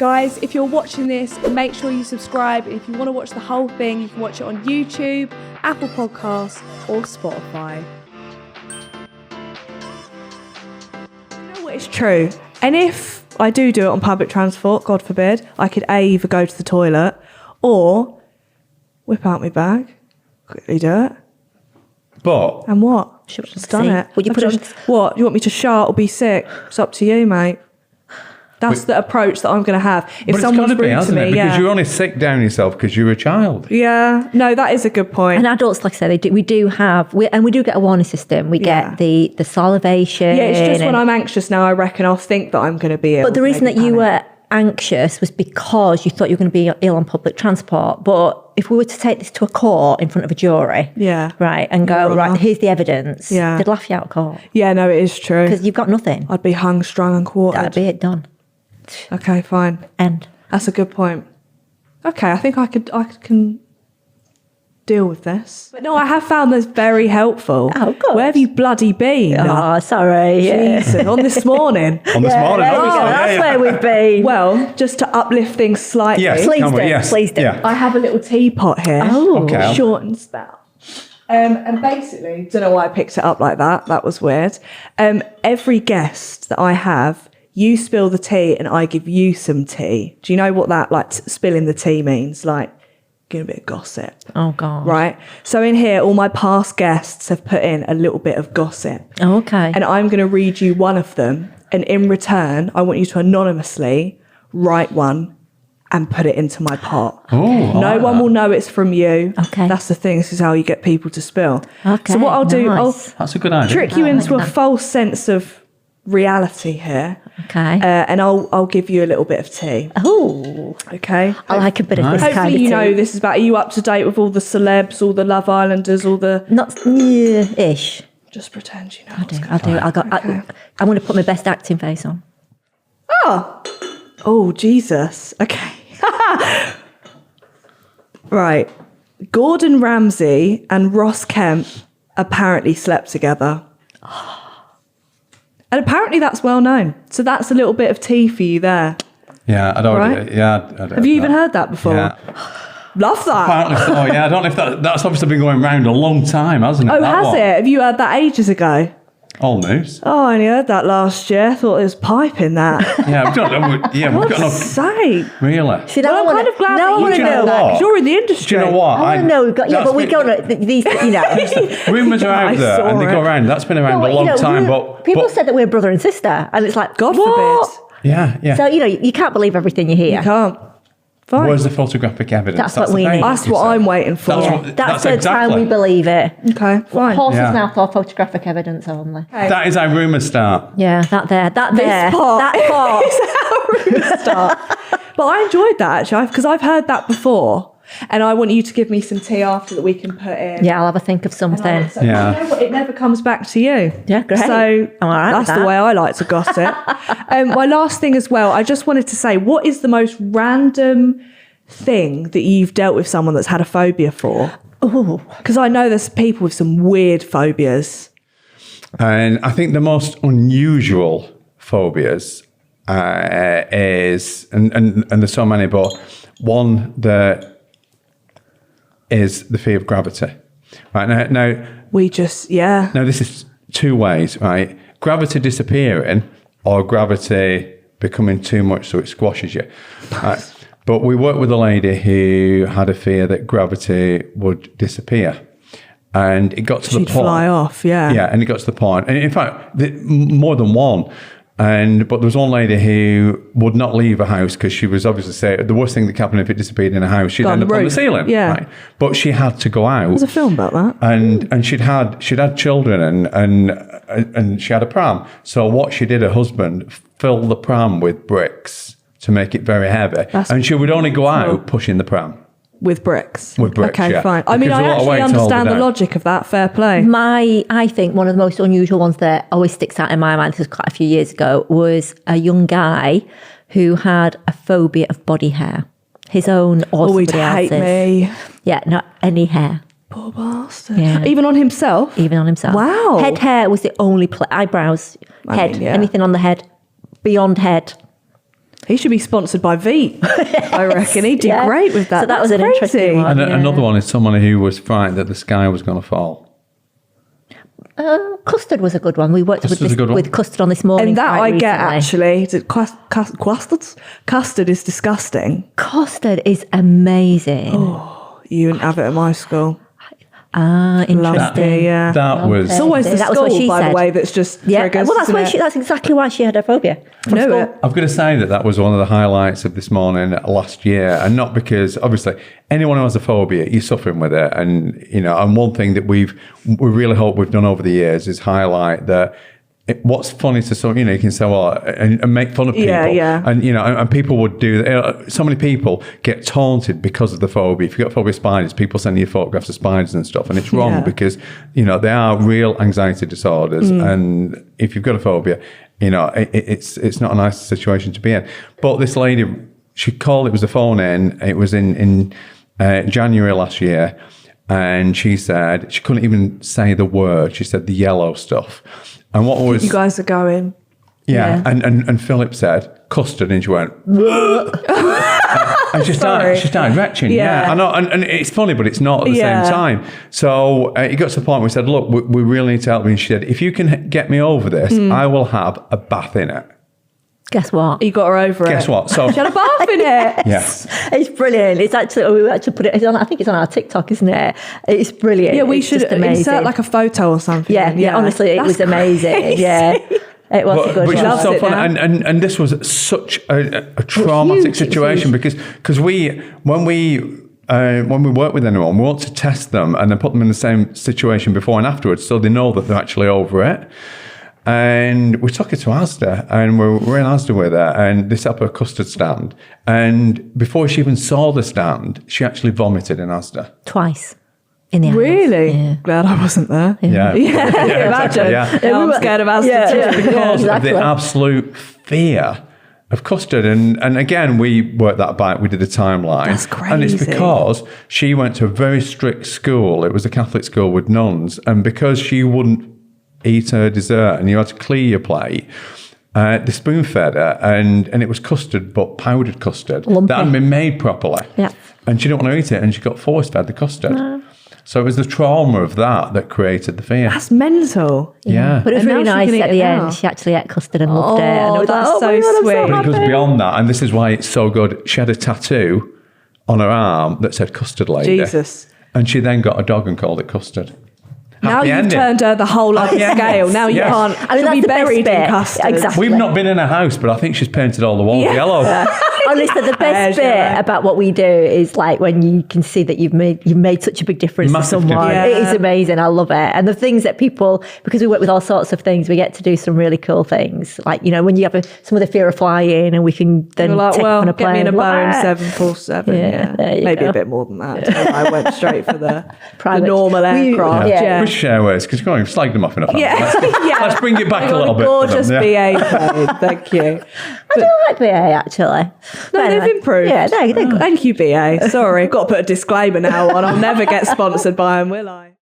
Guys, if you're watching this, make sure you subscribe. If you want to watch the whole thing, you can watch it on YouTube, Apple Podcasts, or Spotify. You know what? It's true. And if I do it on public transport, God forbid, I could either go to the toilet or whip out my bag, quickly do it. But And what? Just done it. What you put on? What? You want me to shart or be sick? It's up to you, mate. That's the approach that I'm going to have. If someone's rude to me, because you're only sick down yourself because you're a child. Yeah, no, that is a good point. And adults, like I said, we do get a warning system. We get the salivation. Yeah, it's just when I'm anxious now, I reckon I'll think that I'm going to be ill. But the reason that you were anxious was because you thought you were going to be ill on public transport. But if we were to take this to a court in front of a jury, right, and go, right, here's the evidence, they'd laugh you out of court. Yeah, no, it is true. Because you've got nothing. I'd be hung, strung and quartered. That'd be it, done. Okay, fine. End. That's a good point. Okay, I think I can deal with this. But no, I have found this very helpful. Oh, good. Where have you bloody been? Oh, sorry. Jesus, on this morning. On this morning, There we go. obviously. That's where we've been. Well, just to uplift things slightly. Yes, Please can we? do. Yes. Please do. Yeah. I have a little teapot here. Oh. Okay. Short and stout. And basically, don't know why I picked it up like that. That was weird. Every guest that I have, you spill the tea and I give you some tea. Do you know what that, like, spilling the tea means? Like, getting a bit of gossip. Oh, God. Right? So in here, all my past guests have put in a little bit of gossip. Oh, okay. And I'm going to read you one of them. And in return, I want you to anonymously write one and put it into my pot. Oh, No one will know it's from you. Okay. That's the thing. This is how you get people to spill. Okay, So what I'll do, nice. That's a good idea. I'll trick you I into like a that. false sense of reality here. Okay. And I'll give you a little bit of tea. Oh, Okay? I like a bit of this Hopefully kind of you tea. know this is about, are you up to date with all the celebs, all the Love Islanders, all the... Not ish. Just pretend you know I what's do. going I do. on. I'm going to put my best acting face on. Oh, Jesus. Okay. Right. Gordon Ramsay and Ross Kemp apparently slept together. And apparently that's well known. So that's a little bit of tea for you there. Yeah, I don't. Right? Yeah, I don't Have you even heard that before? Yeah. Love that. Apparently, so, yeah. I don't know if that's obviously been going around a long time, hasn't it? Oh, that has one? it? Have you heard that ages ago? Old news. Oh, I only heard that last year. I thought it was piping that. Yeah, we've got. Yeah, we've got God's sake. really. See, Well, I'm kind of glad that you want to know know that, what? because you're in the industry. Do you know what? I want to know. But we don't know these. You know. Rumours are I out there, saw and they go it. around. That's been around a long time, but people said that we're brother and sister, and it's like God what? forbid. Yeah. So you can't believe everything you hear. You can't. Fine. Where's the photographic evidence? That's what the we thing, need. That's you what say. I'm waiting for. That's the time we believe it. Okay, fine. Horse's Yeah. mouth or photographic evidence only. That is how rumours start. Yeah, that there. This part That part. is how rumours start. But I enjoyed that actually, because I've heard that before, and I want you to give me some tea after that we can put in. Yeah, I'll have a think of something. So, Yeah. you know what? It never comes back to you. Yeah, great. So I'm all right with that's the that. way I like to gossip. My last thing as well, I just wanted to say, what is the most random thing that you've dealt with someone that's had a phobia for? Oh, Because I know there's people with some weird phobias. And I think the most unusual phobias is, and there's so many, but one that is the fear of gravity. Right now Now this is two ways, right? Gravity disappearing or gravity becoming too much so it squashes you. Right? But we worked with a lady who had a fear that gravity would disappear. And it got to she'd the point. fly off, yeah. Yeah, and it got to the point. And in fact, more than one. But there was one lady who would not leave a house because she was obviously saying the worst thing that could happen if it disappeared in a house, she'd Go on end the up on the roof. ceiling. Yeah. Right? But she had to go out. There's a film about that. And she'd had children and she had a pram. So what she did, her husband filled the pram with bricks to make it very heavy. And she would only go out pushing the pram. With bricks. With bricks, Okay, yeah. fine. I mean, Because I there's a lot of actually weight to hold understand it the down. logic of that. Fair play. I think one of the most unusual ones that always sticks out in my mind, this was quite a few years ago, was a young guy who had a phobia of body hair. His own or Oh, he'd somebody hate else's. me. Yeah, not any hair. Poor bastard. Yeah. Even on himself? Even on himself. Wow. Head hair was the only eyebrows, I head, mean, yeah. anything on the head, beyond head. He should be sponsored by Veet. I reckon he did great with that. So that was an interesting one. And another one is someone who was frightened that the sky was going to fall. Custard was a good one. We worked with Custard on this morning. And that I get, recently. actually. Custard is disgusting. Custard is amazing. Oh, you didn't have it at my school. Interesting. That was... It's always the school, by the way, that's just triggers. Well, that's exactly why she had her phobia. I've got to say that was one of the highlights of this morning last year, and not because, obviously, anyone who has a phobia, you're suffering with it, and and one thing that we really hope we've done over the years is highlight that. What's funny to some, you can say, well, and make fun of people, and people would do that. So many people get taunted because of the phobia. If you've got phobia of spiders, people send you photographs of spiders and stuff, and it's wrong because they are real anxiety disorders, and if you've got a phobia, it's not a nice situation to be in. But this lady, she called. It was a phone in. It was in January last year, and she said she couldn't even say the word. She said the yellow stuff. And what was... You guys are going. Yeah. And Philip said, custard, and she went... and she started retching. Yeah. I know. And it's funny, but it's not at the same time. So it got to the point where we said, look, we really need to help you. And she said, if you can get me over this, I will have a bath in it. Guess what? You got her over Guess what? So she had a bath in it. Yes. It's brilliant. It's actually, we actually put it on, I think it's on our TikTok, isn't it? It's brilliant. Yeah, we should insert like a photo or something. Yeah, honestly, it was amazing. Yeah. It was a good one. Which was so fun. And this was such a traumatic situation because when we work with anyone, we want to test them and then put them in the same situation before and afterwards so they know that they're actually over it. And we took her to Asda, and we're in Asda with her, and they set up a custard stand. And before she even saw the stand, she actually vomited in Asda. Twice. In the house. Really? Yeah. Glad I wasn't there. Yeah. Imagine. Exactly, Now I'm scared of Asda too. Because of the absolute fear of custard. And again, we worked that back. We did a timeline. That's crazy. And it's because she went to a very strict school. It was a Catholic school with nuns. And because she wouldn't eat her dessert and you had to clear your plate, they spoon fed her, and it was custard, but powdered custard that hadn't been made properly. Yeah. And she didn't want to eat it, and she got force fed the custard. So it was the trauma of that created the fear. That's mental. Yeah. But it was really nice at the end. She actually ate custard and loved it. And it was that's so sweet. But it goes beyond that, and this is why it's so good. She had a tattoo on her arm that said "Custard Lady." Jesus. And she then got a dog and called it Custard. Now you've turned her the whole other scale. Now you can't. She'll be buried in custard. Exactly. We've not been in a house, but I think she's painted all the walls yellow. Honestly, the best bit about what we do is like when you can see that you've made such a big difference to someone. Difference. It is amazing. I love it. And the things that people, because we work with all sorts of things, we get to do some really cool things. Like, when you have some of the fear of flying, and we can then take on a plane. Get me in a Boeing 747. Yeah. Maybe a bit more than that. I went straight for the normal aircraft. British Airways, because you've slagged them off enough. Let's bring it back a little bit. Gorgeous BA plane. Thank you. I do like BA actually. No, they've improved. Yeah, they're good. Thank you, BA. Sorry, I've got to put a disclaimer now on. I'll never get sponsored by them, will I?